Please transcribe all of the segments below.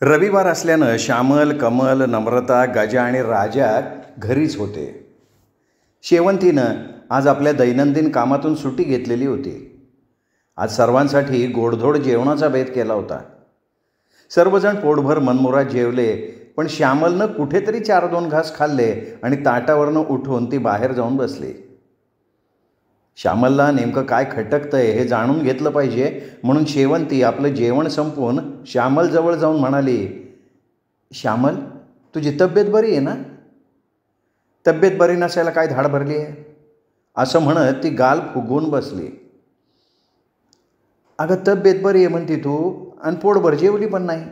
रविवार असल्यानं श्यामल, कमल, नम्रता, गजा आणि राजा घरीच होते. शेवंतीनं आज आपल्या दैनंदिन कामातून सुट्टी घेतलेली होती. आज सर्वांसाठी गोडधोड जेवणाचा बेत केला होता. सर्वजण पोटभर मनमुराद जेवले, पण श्यामलनं कुठेतरी 4-2 घास खाल्ले आणि ताटावरनं उठून ती बाहेर जाऊन बसली. श्यामलला नेमकं काय खटकतंय हे जाणून घेतलं पाहिजे, म्हणून शेवंती आपलं जेवण संपवून श्यामलजवळ जाऊन म्हणाली, श्यामल, तुझी तब्येत बरी आहे ना? तब्येत बरी नसायला काय धाड भरली आहे? असं म्हणत ती गाल फुगवून बसली. अगं, तब्येत बरी आहे म्हणते तू आणि पोटभर जेवली पण नाही.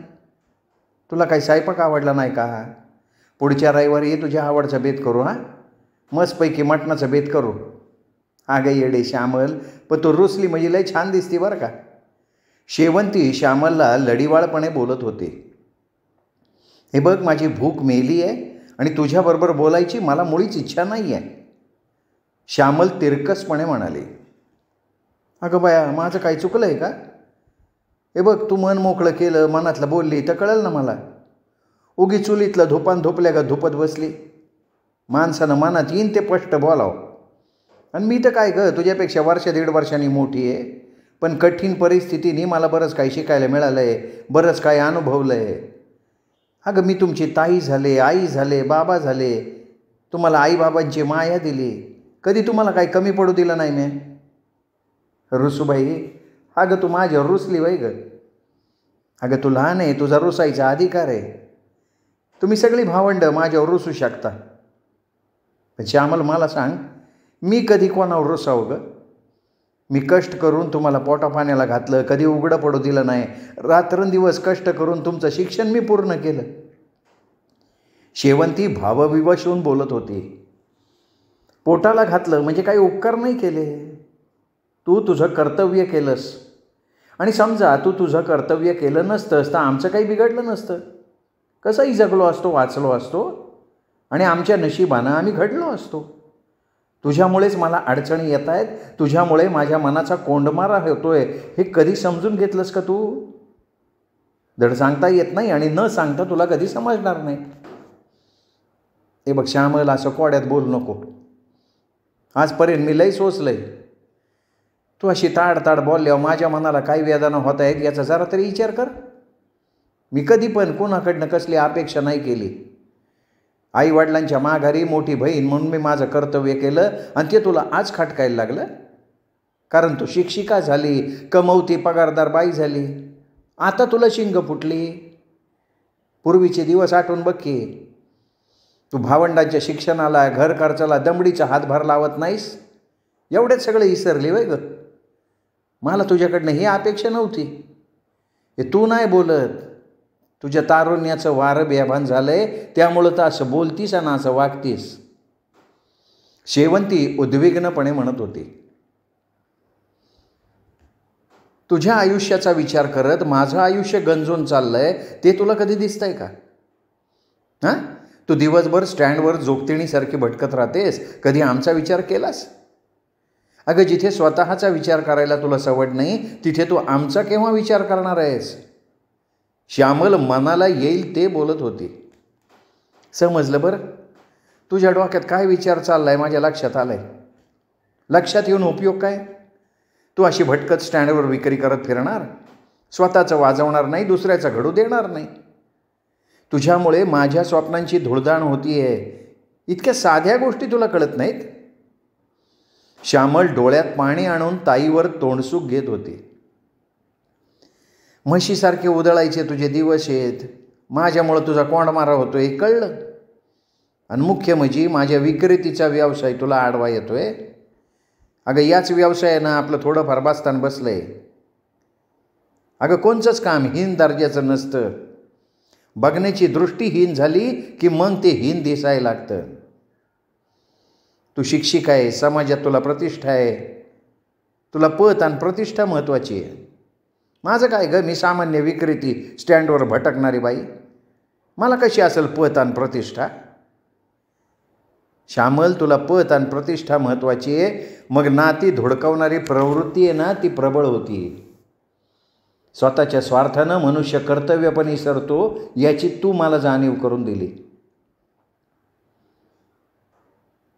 तुला काही स्वयंपाक आवडला नाही का? पुढच्या रविवारी ये, तुझ्या आवडचा बेत करू. मस्तपैकी मटणाचा बेत करू. अगं येडे श्यामल, पण तू रुसली म्हणजे लय छान दिसती बरं का. शेवंती श्यामलला लढीवाळपणे बोलत होती. हे बघ, माझी भूक मेली आहे आणि तुझ्याबरोबर बोलायची मला मुळीच इच्छा नाही आहे. श्यामल तिरकसपणे म्हणाली. अगं बाया, माझं काही चुकलं आहे का? हे बघ, तू मन मोकळं केलं, मनातलं बोलली तर कळलं ना मला. उगी चुलीतलं धुपान धुपल्या का धुपत बसली. माणसानं मनात येईन ते स्पष्ट बोलावं. आणि मी तर काय गं, तुझ्यापेक्षा 1-1.5 वर्षांनी मोठी आहे, पण कठीण परिस्थितीने मला बरंच काही शिकायला मिळालं आहे, बरंच काही अनुभवलं आहे. अगं, मी तुमची ताई झाले, आई झाले, बाबा झाले, तुम्हाला आईबाबांची माया दिली, कधी तुम्हाला काही कमी पडू दिलं नाही मी. रुसूबाई, अगं तू माझ्यावर रुसली बाई गं. अगं, तू लहान आहे, तुझा रुसायचा अधिकार आहे. तुम्ही सगळी भावंडं माझ्यावर रुसू शकता. पण श्यामल, मला सांग, मी कधी कोणावर रुसावं गं? मी कष्ट करून तुम्हाला पोटापाण्याला घातलं, कधी उघडं पडू दिलं नाही. रात्रंदिवस कष्ट करून तुमचं शिक्षण मी पूर्ण केलं. शेवंती भावविवश होऊन बोलत होती. पोटाला घातलं म्हणजे काही उपकार नाही केले. तू तुझं कर्तव्य केलंस. आणि समजा तू तुझं कर्तव्य केलं नसतंस तर आमचं काही बिघडलं नसतं. कसंही जगलो असतो, वाचलो असतो आणि आमच्या नशिबानं आम्ही घडलो असतो. तुझ्यामुळेच मला अडचणी येत आहेत, तुझ्यामुळे माझ्या मनाचा कोंडमारा होतोय, हे कधी समजून घेतलंस का तू? धड सांगता येत नाही आणि न सांगता तुला कधी समजणार नाही. हे बघ श्यामल, असं कोड्यात बोलू नको. आजपर्यंत मी लय सोसलंय. तू अशी ताडताड बोलल्यावर माझ्या मनाला काय वेदना होत आहेत याचा जरा तरी विचार कर. मी कधी पण कोणाकडनं कसली अपेक्षा नाही केली. आईवडिलांच्या माघारी मोठी बहीण म्हणून मी माझं कर्तव्य केलं आणि ते तुला आज खटकायला लागलं. कारण तू शिक्षिका झाली, कमवती पगारदार बाई झाली. आता तुला शिंग फुटली. पूर्वीचे दिवस आठवून बघ की. तू भावंडांच्या शिक्षणाला, घर खर्चाला दमडीचा हातभार लावत नाहीस. एवढेच सगळे विसरली वय ग. मला तुझ्याकडनं ही अपेक्षा नव्हती. हे तू नाही बोलत, तुझ्या तारुण्याचं वारं बेभान झालंय, त्यामुळं तर असं बोलतीस आणि असं वागतीस. शेवंती उद्विग्नपणे म्हणत होती. तुझ्या आयुष्याचा विचार करत माझं आयुष्य गंजून चाललंय ते तुला कधी दिसतंय का? तू दिवसभर स्टँडवर जोगतिणीसारखी भटकत राहतेस, कधी आमचा विचार केलास? अगं, जिथे स्वतःचा विचार करायला तुला सवड नाही तिथे तू आमचा केव्हा विचार करणार आहेस? श्यामल मनाला येईल ते बोलत होती. समजलं बरं, तुझ्या डोक्यात काय विचार चाललाय माझ्या लक्षात आलंय. लक्षात येऊन उपयोग काय? तू अशी भटकत स्टँडवर विक्री करत फिरणार, स्वतःचं वाजवणार नाही, दुसऱ्याचं घडू देणार नाही. तुझ्यामुळे माझ्या स्वप्नांची धुळदाण होतीये. इतक्या साध्या गोष्टी तुला कळत नाहीत. श्यामल डोळ्यात पाणी आणून ताईवर तोंडसूक घेत होती. म्हशीसारखे उधळायचे तुझे दिवस आहेत. माझ्यामुळं तुझा कोंडमारा होतोय हे कळलं. आणि मुख्य म्हणजे माझ्या विक्रेतीचा व्यवसाय तुला आडवा येतोय. अगं, याच व्यवसायानं आपलं थोडंफार बास्तान बसलंय. अगं, कोणचंच काम हीन दर्जाचं नसतं. बघण्याची दृष्टी हीन झाली की मग ते हीन दिसायला लागतं. तू शिक्षिका आहे, समाजात तुला प्रतिष्ठा आहे. तुला पद आणि प्रतिष्ठा महत्त्वाची आहे. माझं काय गं, मी सामान्य विक्रेती, स्टँडवर भटकणारी बाई. मला कशी असेल पद आणि प्रतिष्ठा? श्यामल, तुला पद आणि प्रतिष्ठा महत्त्वाची आहे, मग नाती धुडकावणारी प्रवृत्ती आहे ना, ती प्रबळ होती. स्वतःच्या स्वार्थानं मनुष्य कर्तव्य पण विसरतो, याची तू मला जाणीव करून दिली.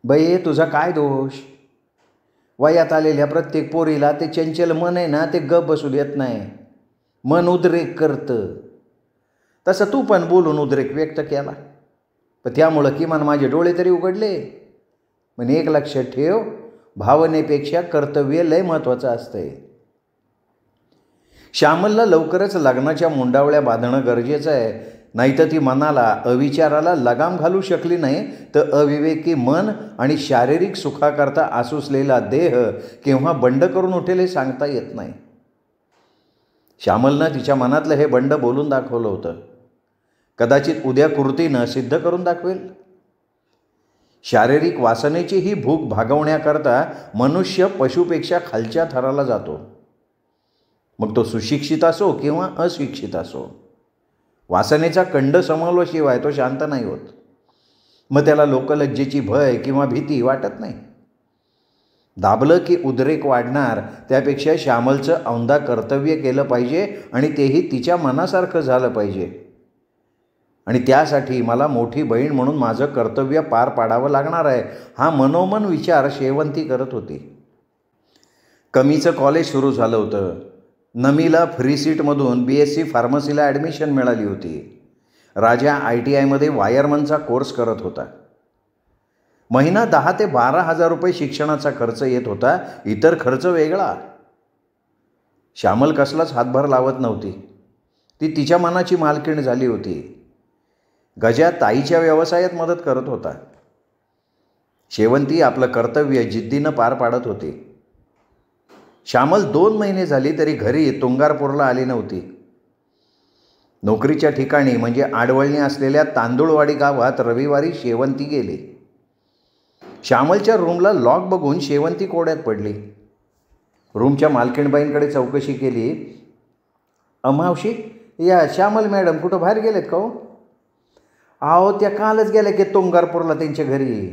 बाई, तुझा काय दोष? वयात आलेल्या प्रत्येक पोरीला ते चंचल मन आहे ना, ते गप बसू देत नाही. मन उद्रेक करतं. तसं तू पण बोलून उद्रेक व्यक्त केला, पण त्यामुळं किमान माझे डोळे तरी उघडले. पण एक लक्षात ठेव, भावनेपेक्षा कर्तव्य लय महत्त्वाचं असतंय. श्यामलला लवकरच लग्नाच्या मुंडावळ्या बांधणं गरजेचं आहे, नाहीतर ती मनाला, अविचाराला लगाम घालू शकली नाही तर अविवेकी मन आणि शारीरिक सुखाकरता आसुसलेला देह केव्हा बंड करून उठेल हे सांगता येत नाही. श्यामलनं तिच्या मनातलं हे बंड बोलून दाखवलं होतं. कदाचित उद्या कृतीनं सिद्ध करून दाखवेल. शारीरिक वासनेची ही भूक भागवण्याकरता मनुष्य पशुपेक्षा खालच्या थराला जातो. मग तो सुशिक्षित असो किंवा अशिक्षित असो, वासनेचा कंड समोरल्याशिवाय तो शांत नाही होत. मग त्याला लोकलज्जेची भय किंवा भीती वाटत नाही. दाबलं की उद्रेक वाढणार, त्यापेक्षा श्यामलचं औंधा कर्तव्य केलं पाहिजे आणि तेही तिच्या मनासारखं झालं पाहिजे. आणि त्यासाठी मला मोठी बहीण म्हणून माझं कर्तव्य पार पाडावं लागणार आहे, हा मनोमन विचार शेवंती करत होती. कमीचं कॉलेज सुरू झालं होतं. नमीला फ्री सीटमधून BSc फार्मसीला ॲडमिशन मिळाली होती. राजा ITIमध्ये वायरमनचा कोर्स करत होता. महिना 10,000 ते 12,000 रुपये शिक्षणाचा खर्च येत होता. इतर खर्च वेगळा. श्यामल कसलाच हातभार लावत नव्हती. ती तिच्या मनाची मालकीण झाली होती. गजा ताईच्या व्यवसायात मदत करत होता. शेवंती आपलं कर्तव्य जिद्दीनं पार पाडत होती. श्यामल 2 महिने झाली तरी घरी तुंगारपूरला आली नव्हती. नोकरीच्या ठिकाणी म्हणजे आडवळणी असलेल्या तांदूळवाडी गावात रविवारी शेवंती गेली. श्यामलच्या रूमला लॉक बघून शेवंती कोड्यात पडली. रूमच्या मालकीणबाईंकडे चौकशी केली. मावशी, या श्यामल मॅडम कुठं बाहेर गेलेत का हो? अहो, त्या कालच गेल्या की तुंगारपूरला त्यांच्या घरी.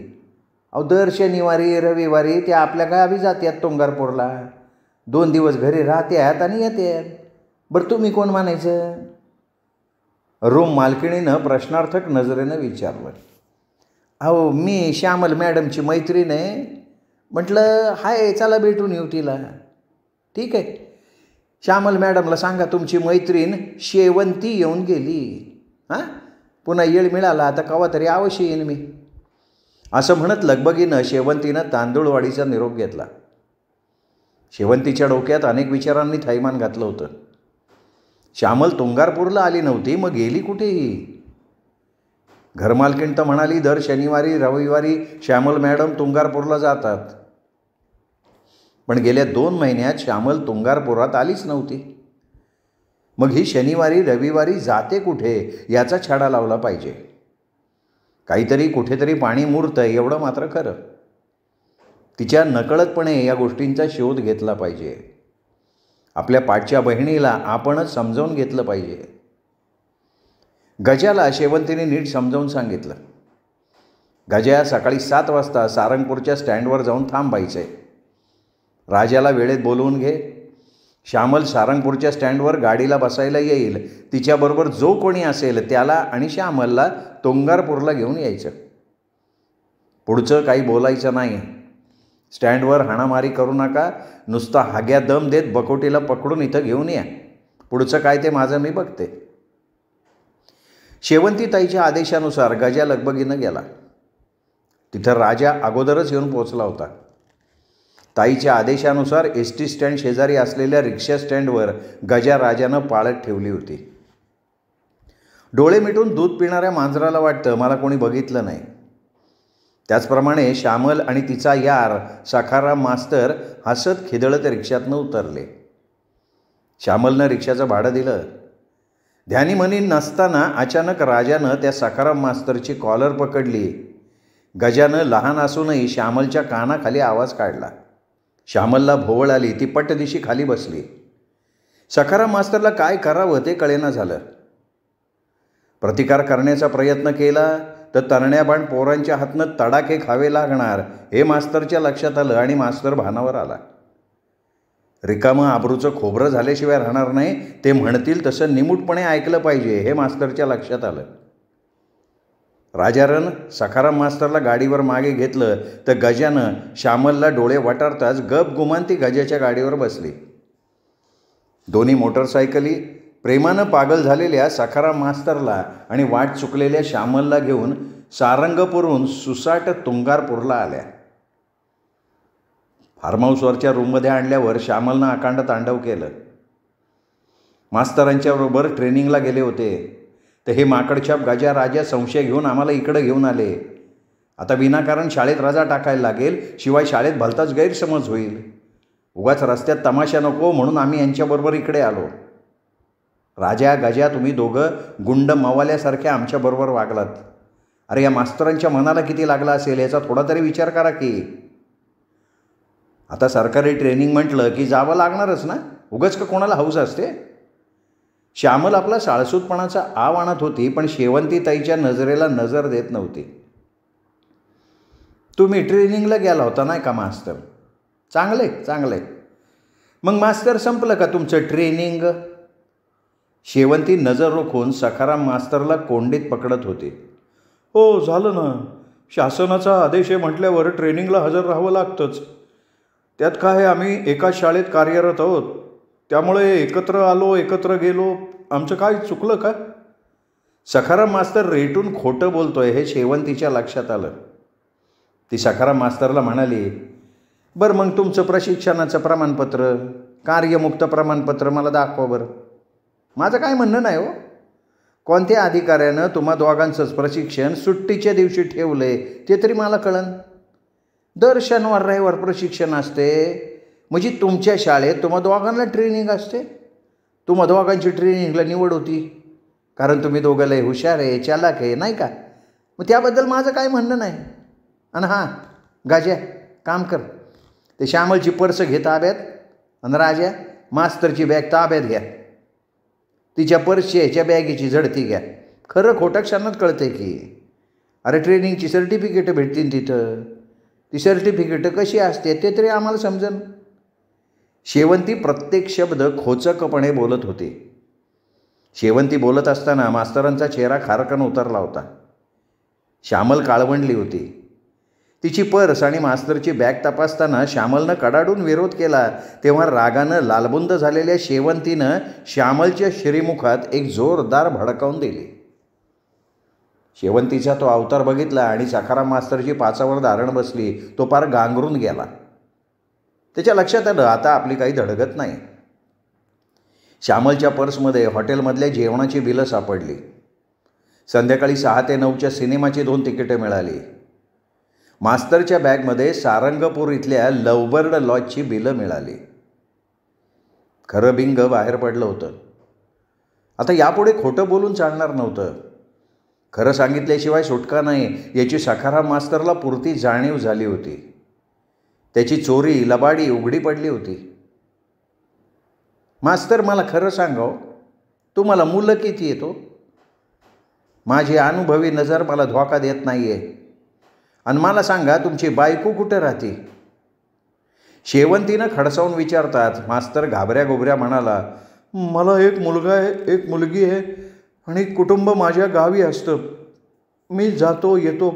अहो, दर शनिवारी रविवारी त्या आपल्या गावी जातात तुंगारपूरला. 2 दिवस घरी राहत्यात आणि येतात. बरं, तुम्ही कोण म्हणायचं? रूम मालकिणीनं प्रश्नार्थक नजरेनं विचारलं. अहो, मी श्यामल मॅडमची मैत्रीण आहे. म्हटलं, हाय, चला भेटून येऊ तिला. ठीक आहे, श्यामल मॅडमला सांगा तुमची मैत्रीण शेवंती येऊन गेली. हां, पुन्हा येळ मिळाला आता केव्हा तरी अवश्य येईन मी. असं म्हणत लगबगीनं शेवंतीनं तांदूळवाडीचा निरोप घेतला. शेवंतीच्या डोक्यात अनेक विचारांनी थैमान घातलं होतं. श्यामल तुंगारपूरला आली नव्हती, मग गेली कुठेही? घरमालकीण तर म्हणाली दर शनिवारी रविवारी श्यामल मॅडम तुंगारपूरला जातात. पण गेल्या 2 महिन्यात श्यामल तुंगारपुरात आलीच नव्हती. मग ही शनिवारी रविवारी जाते कुठे याचा छडा लावला पाहिजे. काहीतरी कुठेतरी पाणी मुरतं एवढं मात्र खरं. तिच्या नकळतपणे या गोष्टींचा शोध घेतला पाहिजे. आपल्या पाठच्या बहिणीला आपणच समजावून घेतलं पाहिजे. गजाला शेवंतीने नीट समजावून सांगितलं. गजा, सकाळी 7 वाजता सारंगपूरच्या स्टँडवर जाऊन थांबायचं आहे. राजाला वेळेत बोलवून घे. श्यामल सारंगपूरच्या स्टँडवर गाडीला बसायला येईल. तिच्याबरोबर जो कोणी असेल त्याला आणि श्यामलला तुंगारपूरला घेऊन यायचं. पुढचं काही बोलायचं नाही. स्टँडवर हाणामारी करू नका. नुसता हाग्या दम देत बकोटीला पकडून इथं घेऊन या. पुढचं काय ते माझं मी बघते. शेवंती ताईच्या आदेशानुसार गजा लगबगीनं गेला. तिथं राजा अगोदरच येऊन पोचला होता. ताईच्या आदेशानुसार ST स्टँड शेजारी असलेल्या रिक्षा स्टँडवर गजा राजानं पाळत ठेवली होती. डोळे मिटून दूध पिणाऱ्या मांजराला वाटतं मला कोणी बघितलं नाही. त्याचप्रमाणे श्यामल आणि तिचा यार सखाराम मास्तर हसत खिदळत रिक्षातनं उतरले. श्यामलनं रिक्षाचं भाडं दिलं. ध्यानीमनी नसताना अचानक राजानं त्या सखाराम मास्तरची कॉलर पकडली. गजानं लहान असूनही श्यामलच्या कानाखाली आवाज काढला. श्यामलला भोवळ आली. ती पटदिशी खाली बसली. सखाराम मास्तरला काय करावं ते कळेना झालं. प्रतिकार करण्याचा प्रयत्न केला तर तरण्याबाण पोरांच्या हातनं तडाखे खावे लागणार हे मास्तरच्या लक्षात आलं आणि मास्तर भानावर आला. रिकामं आबरूचं खोबरं झाल्याशिवाय राहणार नाही, ते म्हणतील तसं निमूटपणे ऐकलं पाहिजे, हे मास्तरच्या लक्षात आलं. राजारानं सखाराम मास्तरला गाडीवर मागे घेतलं तर गजानं श्यामलला डोळे वटारताच गपगुमान ती गजाच्या गाडीवर बसली. दोन्ही मोटरसायकली प्रेमानं पागल झालेल्या सखाराम मास्तरला आणि वाट चुकलेल्या श्यामलला घेऊन सारंगपूरहून सुसाट तुंगारपूरला आल्या. फार्महाऊसवरच्या रूममध्ये आणल्यावर श्यामलनं अकांड तांडव केलं. मास्तरांच्याबरोबर ट्रेनिंगला गेले होते, तर हे माकडछाप गजा राजा संशय घेऊन आम्हाला इकडं घेऊन आले. आता विनाकारण शाळेत रजा टाकायला लागेल, शिवाय शाळेत भलताच गैरसमज होईल. उगाच रस्त्यात तमाशा नको म्हणून आम्ही यांच्याबरोबर इकडे आलो. राजा गजा तुम्ही दोघं गुंड मवाल्यासारखे आमच्याबरोबर वागलात. अरे या मास्तरांच्या मनाला किती लागला असेल याचा थोडा तरी विचार करा की. आता सरकारी ट्रेनिंग म्हटलं की जावं लागणारच ना, उगाच का कोणाला हौस असते. श्यामल आपला साळसूतपणाचा आव आणत होती, पण शेवंती ताईच्या नजरेला नजर देत नव्हती. तुम्ही ट्रेनिंगला गेला होता नाही का मास्तर? चांगले चांगले. मग मास्तर संपलं का तुमचं ट्रेनिंग? शेवंती नजर रोखून सखाराम मास्तरला कोंडीत पकडत होती. हो झालं ना, शासनाचा आदेश आहे म्हटल्यावर ट्रेनिंगला हजर राहावं लागतंच. त्यात काय, आम्ही एकाच शाळेत कार्यरत आहोत, त्यामुळे एकत्र आलो एकत्र गेलो. आमचं काय चुकलं का? सखाराम मास्तर रेटून खोटं बोलतोय हे शेवंतीच्या लक्षात आलं. ती सखाराम मास्तरला म्हणाली, बरं मग तुमचं प्रशिक्षणाचं प्रमाणपत्र, कार्यमुक्त प्रमाणपत्र मला दाखवा बरं. माझं काय म्हणणं नाही हो, कोणत्या अधिकाऱ्यानं तुम्हा दोघांचंच प्रशिक्षण सुट्टीच्या दिवशी ठेवलंय ते तरी मला कळन. दर शनिवार रविवार प्रशिक्षण असते, म्हणजे तुमच्या शाळेत तुम्हा दोघांना ट्रेनिंग असते. तुम्हा दोघांची ट्रेनिंगला निवड होती कारण तुम्ही दोघं लय हुशार आहे, चालाक आहे नाही का. मग त्याबद्दल माझं काय म्हणणं नाही. आणि हां गाज्या काम कर, ते श्यामलची पर्स घे ताब्यात, आणि राजा मास्तरची बॅग ताब्यात घ्या. तिच्या पर्सची ह्याच्या बॅगेची झडती घ्या. खरं खोटं क्षणात कळते की. अरे ट्रेनिंगची सर्टिफिकेटं भेटतील तिथं, ती सर्टिफिकेटं कशी असते ते तरी आम्हाला समजेल. शेवंती प्रत्येक शब्द खोचकपणे बोलत होती. शेवंती बोलत असताना मास्तरांचा चेहरा खारकन उतरला होता. श्यामल काळवंडली होती. तिची पर्स आणि मास्तरची बॅग तपासताना श्यामलनं कडाडून विरोध केला, तेव्हा रागानं लालबुंद झालेल्या शेवंतीनं श्यामलच्या श्रीमुखात एक जोरदार भडकावून दिली. शेवंतीचा तो अवतार बघितला आणि सखाराम मास्तरची पाचावर धारण बसली. तो पार गांगरून गेला. त्याच्या लक्षात आलं आता आपली काही धडगत नाही. श्यामलच्या पर्समध्ये हॉटेलमधल्या जेवणाची बिलं सापडली. संध्याकाळी 6 ते 9च्या सिनेमाची 2 तिकीटं मिळाली. मास्तरच्या बॅगमध्ये सारंगपूर इथल्या लवबर्ड लॉजची बिलं मिळाली. खरं बिंग बाहेर पडलं होतं. आता यापुढे खोटं बोलून चालणार नव्हतं. खरं सांगितल्याशिवाय सुटका नाही याची सखाराम मास्तरला पुरती जाणीव झाली होती. त्याची चोरी लबाडी उघडी पडली होती. मास्तर मला खरं सांगाव, तुम्हाला मुलं किती येतो? माझी अनुभवी नजर मला धोका देत नाही आहे. आणि मला सांगा तुमची बायको कुठे राहते? शेवंतीनं खडसावून विचारतात मास्तर घाबऱ्या गोबऱ्या म्हणाला, मला एक मुलगा आहे, एक मुलगी आहे आणि कुटुंब माझ्या गावी असतं. मी जातो येतो,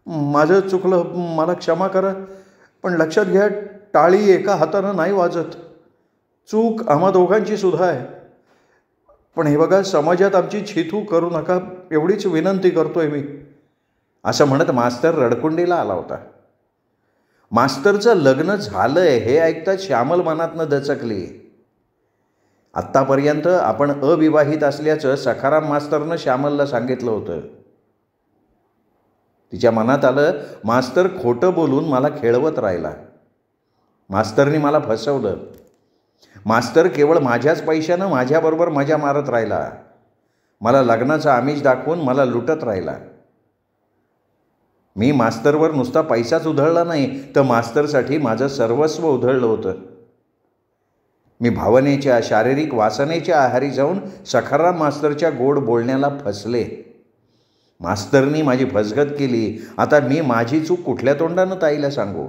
माझं चुकलं, मला क्षमा करा. पण लक्षात घ्या, टाळी एका हातानं नाही वाजत. चूक आम्हा दोघांची सुद्धा आहे. पण हे बघा, समाजात आमची छिथू करू नका एवढीच विनंती करतोय मी. असं म्हणत मास्तर रडकुंडीला आला होता. मास्तरचं लग्न झालंय हे ऐकताच श्यामल मनातनं दचकली. आत्तापर्यंत आपण अविवाहित असल्याचं सखाराम मास्तरनं श्यामलला सांगितलं होतं. तिच्या मनात आलं, मास्तर खोटं बोलून मला खेळवत राहिला. मास्तरनी मला फसवलं. मास्तर केवळ माझ्याच पैशानं माझ्याबरोबर मजा मारत राहिला. मला लग्नाचा आमिष दाखवून मला लुटत राहिला. मी मास्तरवर नुसता पैसाच उधळला नाही, तर मास्तरसाठी माझं सर्वस्व उधळलं होतं. मी भावनेच्या शारीरिक वासनेच्या आहारी जाऊन सखाराम मास्तरच्या गोड बोलण्याला फसले. मास्तरनी माझी फसगत केली. आता मी माझी चूक कुठल्या तोंडानं ताईला सांगू?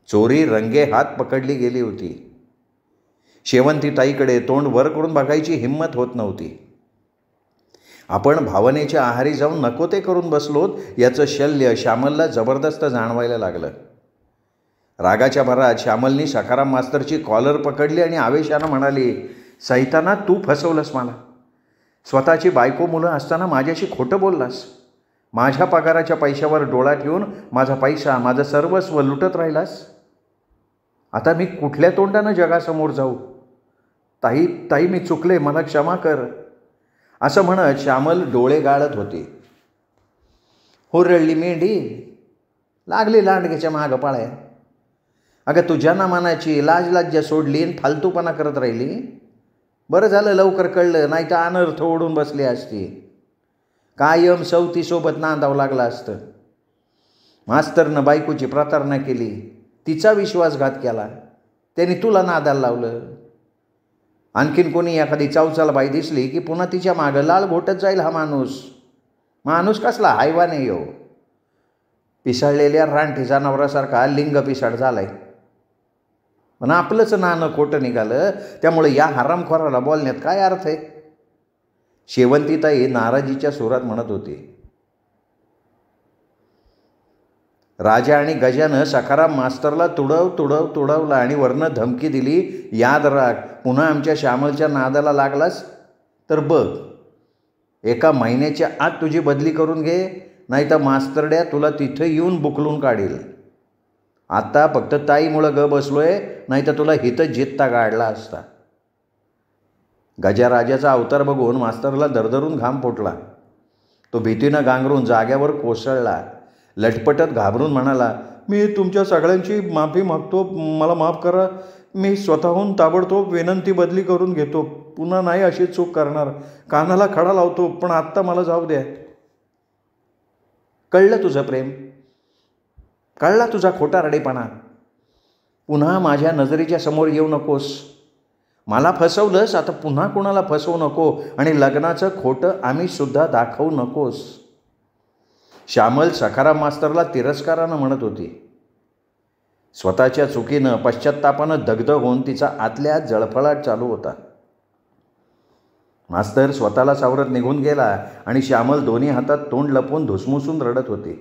चोरी रंगे हात पकडली गेली होती. शेवंतीताईकडे तोंड वर करून बघायची हिंमत होत नव्हती. आपण भावनेच्या आहारी जाऊन नको ते करून बसलोत याचं शल्य श्यामलला जबरदस्त जाणवायला लागलं. रागाच्या भरात श्यामलनी सखाराम मास्तरची कॉलर पकडली आणि आवेशानं म्हणाली, सैताना, तू फसवलंस मला. स्वतःची बायको मुलं असताना माझ्याशी खोटं बोललास. माझ्या पगाराच्या पैशावर डोळा ठेवून माझा पैसा, माझं सर्वस्व लुटत राहिलास. आता मी कुठल्या तोंडानं जगासमोर जाऊ? ताई ताई, मी चुकले, मला क्षमा कर, असं म्हणत श्यामल डोळे गाळत होती. हुरळली मेंढी लागली लांडग्याच्या मागं पाळ्या. अगं, तुझ्या नामानाची लाज लाज्जा सोडली आणि फालतूपणा करत राहिली. बरं झालं लवकर कळलं, नाही तर अनर्थ ओढून बसली असती. कायम सवतीसोबत नांदावं लागलं असतं. मास्तरनं बायकोची प्रतारणा केली, तिचा विश्वासघात केला, त्यांनी तुला नादाला लावलं. आणखीन कोणी एखादी चवचाल बाई दिसली की पुन्हा तिच्या मागं लाल घोटत जाईल हा माणूस. माणूस कसला हायवा नाही हो, पिसाळलेल्या रानटी जनावरासारखा लिंग पिसाळ झालाय. पण आपलंच नाणं खोटं निघालं, त्यामुळे या हरामखोराला बोलण्यात काय अर्थ आहे? शेवंतीताई नाराजीच्या सुरात म्हणत होती. राजा आणि गजानं सखाराम मास्तरला तुडवला आणि वरनं धमकी दिली, याद राख, पुन्हा आमच्या श्यामलच्या नादाला लागलास तर बघ, 1 महिन्याच्या आत तुझी बदली करून घे, नाही तर मास्तरड्या तुला तिथं येऊन बुकलून काढील. आता फक्त ताईमुळं ग बसलोय, नाही तर तुला हिथं जित्ता काढला असता. गजाराजाचा अवतार बघून मास्तरला दरदरून घाम फुटला. तो भीतीनं गांगरून जाग्यावर कोसळला. लटपटत घाबरून म्हणाला, मी तुमच्या सगळ्यांची माफी मागतो, मला माफ करा. मी स्वतःहून ताबडतोब विनंती बदली करून घेतो, पुन्हा नाही अशी चूक करणार. कानाला खडा लावतो, पण आत्ता मला जाऊ द्या. कळलं तुझं प्रेम, कळला तुझा खोटा रडेपणा. पुन्हा माझ्या नजरेच्या समोर येऊ नकोस. मला फसवलंस, आता पुन्हा कुणाला फसवू नको आणि लग्नाचं खोटं आम्ही सुद्धा दाखवू नकोस. श्यामल सखाराम मास्तरला तिरस्कारानं म्हणत होती. स्वतःच्या चुकीनं पश्चात्तापानं दगदग होऊन तिचा आतल्या जळफळाट चालू होता. मास्तर स्वतःला सावरत निघून गेला आणि श्यामल दोन्ही हातात तोंड लपवून धुसमुसून रडत होती.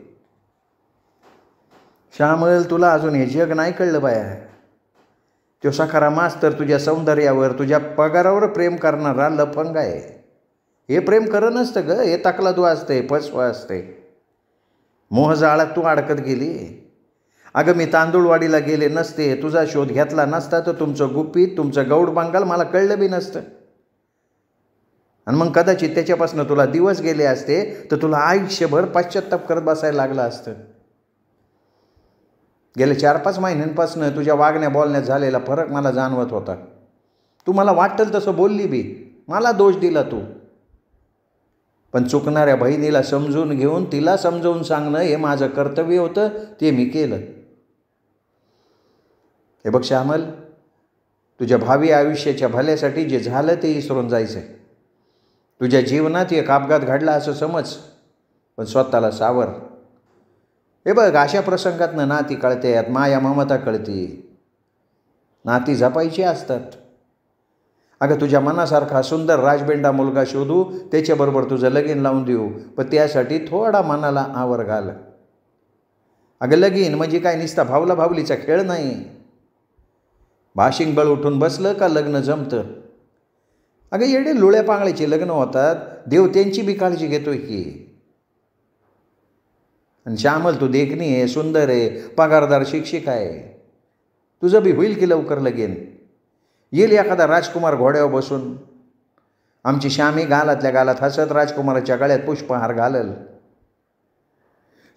श्यामल, तुला अजून हे जग नाही कळलं बाया. तो सखाराम मास्तर तुझ्या सौंदर्यावर, तुझ्या पगारावर प्रेम करणारा लफंग आहे. हे प्रेम करत नसतं ग, हे तकलादू असते, फसवा असते. मोहजाळात तू अडकत गेली. अगं, मी तांदूळवाडीला गेले नसते, तुझा शोध घेतला नसता तर तुमचं गुपित, तुमचं गौड बांगाल मला कळलं बी नसतं. आणि मग कदाचित त्याच्यापासून तुला दिवस गेले असते तर तुला आयुष्यभर पश्चात्ताप करत बसायला लागलं असतं. गेले 4-5 महिन्यांपासून तुझ्या वागण्या बोलण्यात झालेला फरक मला जाणवत होता. तू मला वाटेल तसं बोलली बी, मला दोष दिला तू. पण चुकणाऱ्या बहिणीला समजून घेऊन तिला समजावून सांगणं हे माझं कर्तव्य होतं, ते मी केलं. हे बघ श्यामल, तुझ्या भावी आयुष्याच्या भल्यासाठी जे झालं ते विसरून जायचं. तुझ्या जीवनात एक अपघात घडला असं समज, पण स्वतःला सावर. हे बघ, अशा प्रसंगातनं नाती कळतात, माया ममता कळती. नाती जपायची असतात. अगं, तुझ्या मनासारखा सुंदर राजबेंडा मुलगा शोधू, त्याच्याबरोबर तुझं लगीन लावून देऊ, पण त्यासाठी थोडा मनाला आवर घाल. अगं, लगीन म्हणजे काय नुसता भावला भावलीचा खेळ नाही. भाशिंग बळ उठून बसलं का लग्न जमतं. अगं, येडे लुळ्या पांगळीचे लग्न होतात, देव त्यांची बी काळजी घेतोय की. आणि श्यामल, तू देखणी आहे, सुंदर आहे, पगारदार शिक्षिक आहे, तुझं बी होईल की लवकर लगीन. येईल एखादा राजकुमार घोड्यावर बसून. आमची श्यामी गालातल्या गालात हसत राजकुमाराच्या गळ्यात पुष्पहार घालल.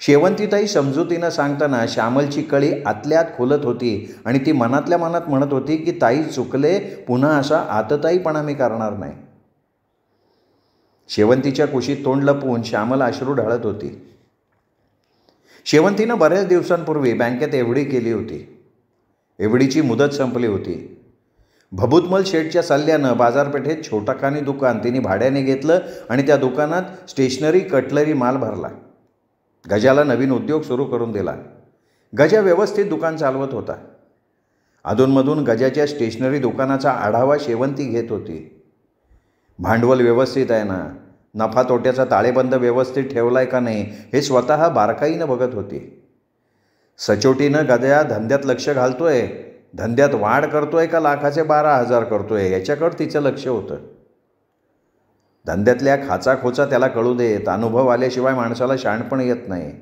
शेवंतीताई समजुतीनं सांगताना श्यामलची कळी आतल्यात खुलत होती आणि ती मनातल्या मनात म्हणत होती की ताई चुकले, पुन्हा असा आतताईपणा मी करणार नाही. शेवंतीच्या कुशीत तोंड लपवून श्यामल अश्रू ढाळत होती. शेवंतीनं बऱ्याच दिवसांपूर्वी बँकेत एवढी केली होती. एवढीची मुदत संपली होती. भभूतमल शेठच्या सल्ल्यानं बाजारपेठेत छोटाखानी दुकान तिने भाड्याने घेतलं आणि त्या दुकानात स्टेशनरी कटलरी माल भरला. गजाला नवीन उद्योग सुरू करून दिला. गजा व्यवस्थित दुकान चालवत होता. अधूनमधून गजाच्या स्टेशनरी दुकानाचा आढावा शेवंती घेत होती. भांडवल व्यवस्थित आहे ना, नफा तोट्याचा ताळेबंद व्यवस्थित ठेवला आहे का नाही हे स्वतः बारकाईनं बघत होती. सचोटीनं गजा धंद्यात लक्ष घालतोय, धंद्यात वाढ करतोय का लाखाचे 12,000 करतोय याच्याकडं तिचं लक्ष होतं. धंद्यातल्या खाचाखोचा त्याला कळू देत. अनुभव आल्याशिवाय माणसाला शहाणपण येत नाही.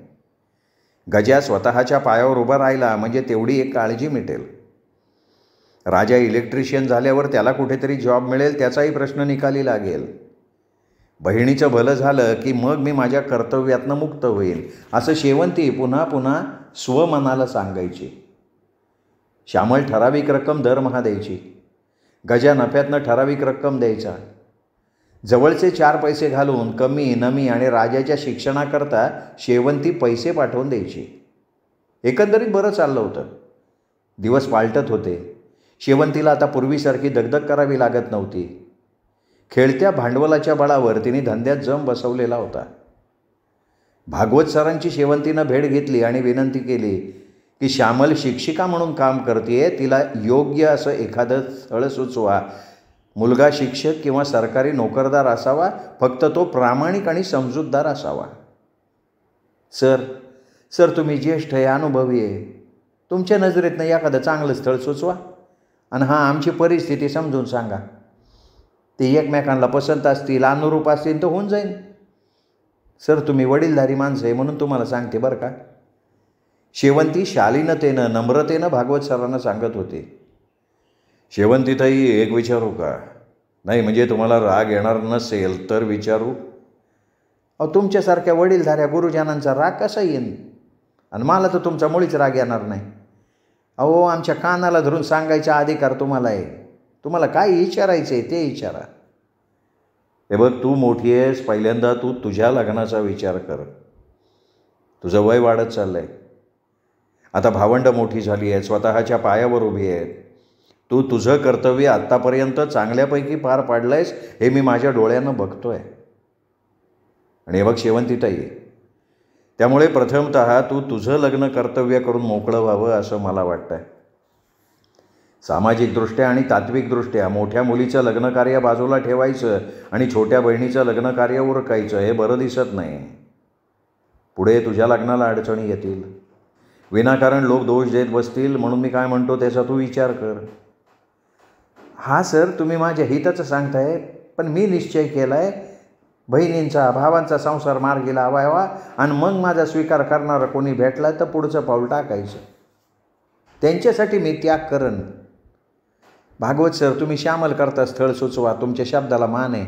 गजा स्वतःच्या पायावर उभा राहिला म्हणजे तेवढी एक काळजी मिटेल. राजा इलेक्ट्रिशियन झाल्यावर त्याला कुठेतरी जॉब मिळेल त्याचाही प्रश्न निकाली लागेल. बहिणीचं भलं झालं की मग मी माझ्या कर्तव्यातनं मुक्त होईल असं शेवंती पुन्हा पुन्हा स्वमनाला सांगायची. श्यामल ठराविक रक्कम दरमहा द्यायची. गजा नफ्यातनं ठराविक रक्कम द्यायचा. जवळचे 4 पैसे घालून कमी नमी आणि राजाच्या शिक्षणाकरता शेवंती पैसे पाठवून द्यायची. एकंदरीत बरं चाललं होतं. दिवस पालटत होते. शेवंतीला आता पूर्वीसारखी दगदग करावी लागत नव्हती. खेळत्या भांडवलाच्या बळावर तिने धंद्यात जम बसवलेला होता. भागवत सरांची शेवंतीनं भेट घेतली आणि विनंती केली की श्यामल शिक्षिका म्हणून काम करते, तिला योग्य असं एखादं स्थळ सुचवा. मुलगा शिक्षक किंवा सरकारी नोकरदार असावा, फक्त तो प्रामाणिक आणि समजूतदार असावा. सर तुम्ही ज्येष्ठ आहे, अनुभवी आहे, तुमच्या नजरेतनं एखादं चांगलं स्थळ सुचवा आणि आमची परिस्थिती समजून सांगा. ते एकमेकांना पसंत असतील, अनुरूप असतील तर होऊन जाईल. सर तुम्ही वडीलधारी माणसं आहे म्हणून तुम्हाला सांगते बरं का. शेवंती शालीनतेनं नम्रतेनं भागवत सरांना सांगत होते. शेवंतीताई एक विचारू का? नाही म्हणजे तुम्हाला राग येणार नसेल तर विचारू. तुमच्यासारख्या वडीलधाऱ्या गुरुजनांचा राग कसा येईन? आणि मला तर तुमचा मुळीच राग येणार नाही. आमच्या कानाला धरून सांगायचा अधिकार तुम्हाला आहे. तुम्हाला काय विचारायचं आहे ते विचारा. हे बघ, तू मोठी आहेस, पहिल्यांदा तू तुझ्या लग्नाचा विचार कर. तुझं वय वाढत चाललं आहे. आता भावंडं मोठी झाली आहेत, स्वतःच्या पायावर उभी आहेत. तू तुझं कर्तव्य आत्तापर्यंत चांगल्यापैकी पार पाडलं आहेस हे मी माझ्या डोळ्यानं बघतोय. आणि हे बघ शेवंतीताई, त्यामुळे प्रथमतः तू तुझं लग्न कर्तव्य करून मोकळं व्हावं असं मला वाटतंय. सामाजिकदृष्ट्या आणि तात्विकदृष्ट्या मोठ्या मुलीचं लग्नकार्य बाजूला ठेवायचं आणि छोट्या बहिणीचं लग्नकार्य उरकायचं हे बरं दिसत नाही. पुढे तुझ्या लग्नाला अडचणी येतील. विनाकारण लोक दोष देत बसतील. म्हणून मी काय म्हणतो त्याचा तू विचार कर. सर तुम्ही माझ्या हिताचं सांगताय, पण मी निश्चय केला आहे बहिणींचा भावांचा संसार मार्गी लावावा आणि मग माझा स्वीकार करणारा कोणी भेटला तर पुढचं पाऊल टाकायचं. त्यांच्यासाठी मी त्याग करन. भागवत सर तुम्ही श्यामल करता स्थळ सुचवा. तुमच्या शब्दाला मान आहे.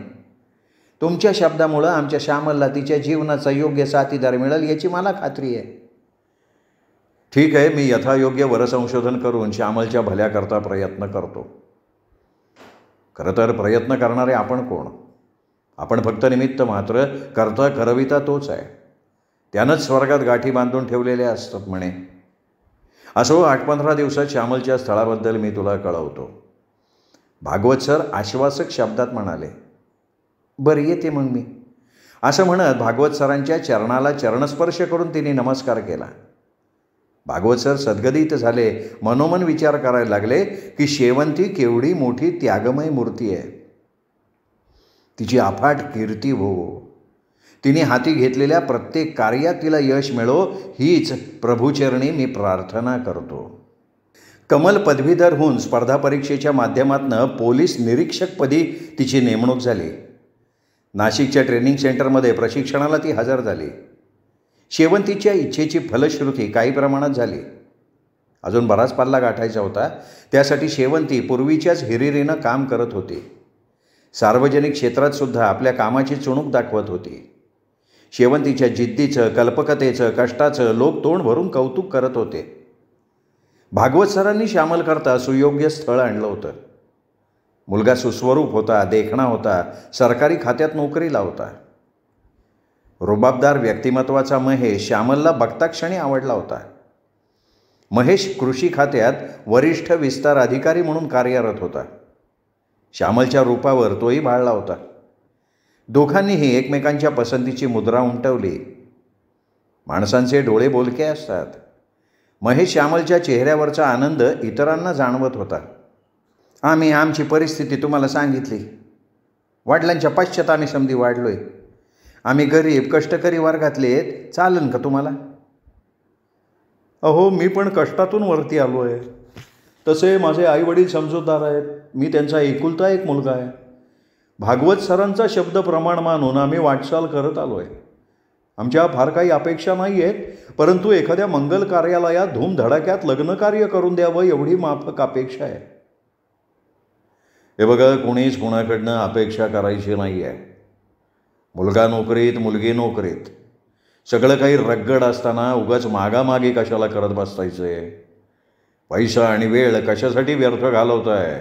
तुमच्या शब्दामुळं आमच्या श्यामलला तिच्या जीवनाचा योग्य साथीदार मिळेल याची मला खात्री आहे. ठीक आहे, मी यथायोग्य वरसंशोधन करून श्यामलच्या भल्याकरता प्रयत्न करतो. खरं तर प्रयत्न करणारे आपण कोण? आपण फक्त निमित्त मात्र. करता करविता तोच आहे. त्यानंच स्वर्गात गाठी बांधून ठेवलेल्या असतात म्हणे. असो, 8-15 दिवसात श्यामलच्या स्थळाबद्दल मी तुला कळवतो. भागवत सर आश्वासक शब्दात म्हणाले. बरं येते मग मी. असं म्हणत भागवत सरांच्या चरणाला चरणस्पर्श करून तिने नमस्कार केला. भागवत सर सद्गदित झाले. मनोमन विचार करायला लागले की शेवंती केवढी मोठी त्यागमय मूर्ती आहे. तिची अफाट कीर्ती हो. तिने हाती घेतलेल्या प्रत्येक कार्यात तिला यश मिळो हीच प्रभूचरणी मी प्रार्थना करतो. कमल पदवीधर होऊन स्पर्धा परीक्षेच्या माध्यमातून पोलीस निरीक्षकपदी तिची नेमणूक झाली. नाशिकच्या ट्रेनिंग सेंटरमध्ये प्रशिक्षणाला ती हजर झाली. शेवंतीच्या इच्छेची फलश्रुती काही प्रमाणात झाली. अजून बराच पल्ला गाठायचा होता. त्यासाठी शेवंती पूर्वीच्याच हिरिरीनं काम करत होती. सार्वजनिक क्षेत्रात सुद्धा आपल्या कामाची चुणूक दाखवत होती. शेवंतीच्या जिद्दीचं, कल्पकतेचं, कष्टाचं लोक तोंड भरून कौतुक करत होते. भागवत सरांनी श्यामलकरता सुयोग्य स्थळ आणलं होतं. मुलगा सुस्वरूप होता, देखणा होता, सरकारी खात्यात नोकरीला होता. रुबाबदार व्यक्तिमत्वाचा महेश श्यामलला बघताक्षणी आवडला होता. महेश कृषी खात्यात वरिष्ठ विस्तार अधिकारी म्हणून कार्यरत होता. श्यामलच्या रूपावर तोही भाळला होता. दोघांनीही एकमेकांच्या पसंतीची मुद्रा उमटवली. माणसांचे डोळे बोलके असतात. महेश श्यामलच्या चेहऱ्यावरचा आनंद इतरांना जाणवत होता. आम्ही आमची परिस्थिती तुम्हाला सांगितली. वडिलांच्या पश्चात आम्ही समधी वाढलोय. आम्ही गरीब कष्टकरी वर्गातले आहेत. चालेल का तुम्हाला? अहो, मी पण कष्टातून वरती आलो आहे. तसे माझे आईवडील समजूतदार आहेत. मी त्यांचा एकुलता एक मुलगा आहे. भागवत सरांचा शब्द प्रमाण मानून आम्ही वाटचाल करत आलो आहे. आमच्या फार काही अपेक्षा नाही आहेत, परंतु एखाद्या मंगल कार्यालयात धूमधडाक्यात लग्नकार्य करून द्यावं एवढी माफक अपेक्षा आहे. हे बघा, कोणीच कोणाकडनं अपेक्षा करायची नाही आहे. मुलगा नोकरीत, मुलगी नोकरीत, सगळं काही रगड असताना उगाच मागामागी कशाला करत बसायचं आहे? पैसा आणि वेळ कशासाठी व्यर्थ घालवत आहे?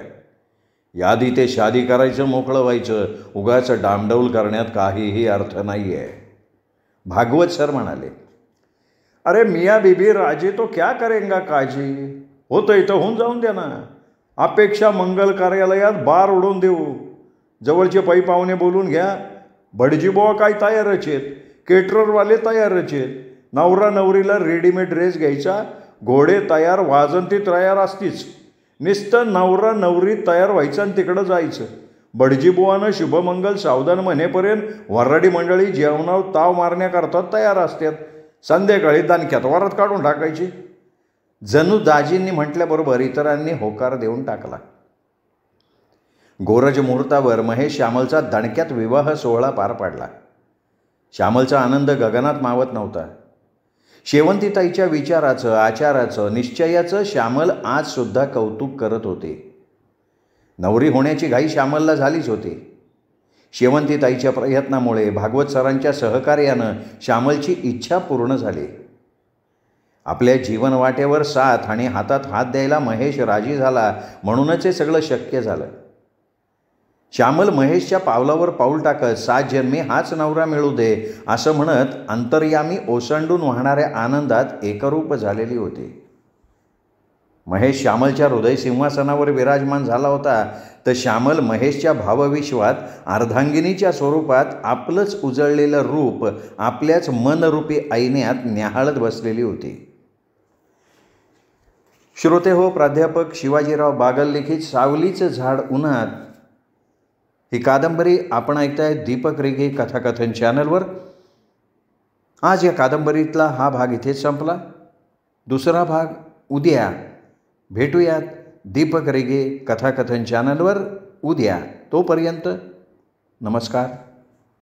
यादी ते शादी करायचं, मोकळं व्हायचं. उगाच डामडौल करण्यात काहीही अर्थ नाही आहे. भागवत सर म्हणाले, अरे मियाँ बीबी राजी तो क्या करेंगा काजी. होतं इथं होऊन जाऊन द्या ना. अपेक्षा मंगल कार्यालयात बार उडवून देऊ. जवळचे पै पाहुणे बोलून घ्या. भटजीबुवा काय तयारच आहेत. केटररवाले तयारच आहेत. नवरा नवरीला रेडीमेड ड्रेस घ्यायचा. घोडे तयार, वाजंती तयार असतीच. नुसतं नवरा नवरी तयार व्हायचं आणि तिकडं जायचं. भटजीबुवानं शुभमंगल सावधान म्हणेपर्यंत वऱ्हाडी मंडळी जेवणावर ताव मारण्याकरता तयार असतात. संध्याकाळी दणक्यात वरात काढून टाकायची. जणू दाजींनी म्हटल्याबरोबर इतरांनी होकार देऊन टाकला. गोरज मुहूर्तावर महेश श्यामलचा दणक्यात विवाह सोहळा पार पाडला. श्यामलचा आनंद गगनात मावत नव्हता. शेवंतीताईच्या विचाराचं, आचाराचं, निश्चयाचं श्यामल आजसुद्धा कौतुक करत होते. नवरी होण्याची घाई श्यामलला झालीच होती. शेवंतीताईच्या प्रयत्नामुळे, भागवत सरांच्या सहकार्यानं श्यामलची इच्छा पूर्ण झाली. आपल्या जीवनवाटेवर साथ आणि हातात हात द्यायला महेश राजी झाला, म्हणूनच हे सगळं शक्य झालं. श्यामल महेशच्या पावलावर पाऊल टाकत 7 जन्मी हाच नवरा मिळू दे असं म्हणत अंतर्यामी ओसंडून वाहणाऱ्या आनंदात एकरूप झालेली होती. महेश श्यामलच्या हृदय सिंहासनावर विराजमान झाला होता, तर श्यामल महेशच्या भावविश्वात अर्धांगिनीच्या स्वरूपात आपलंच उजळलेलं रूप आपल्याच मनरूपी ऐण्यात न्याहाळत बसलेली होती. श्रोते हो, प्राध्यापक शिवाजीराव बागल लिखित सावलीचं झाड उन्हात ही कादंबरी आपण ऐकताय दीपक रेगे कथाकथन चॅनलवर. आज या कादंबरीतला हा भाग इथेच संपला. दुसरा भाग उद्या भेटूयात दीपक रेगे कथाकथन चॅनलवर उद्या. तोपर्यंत नमस्कार.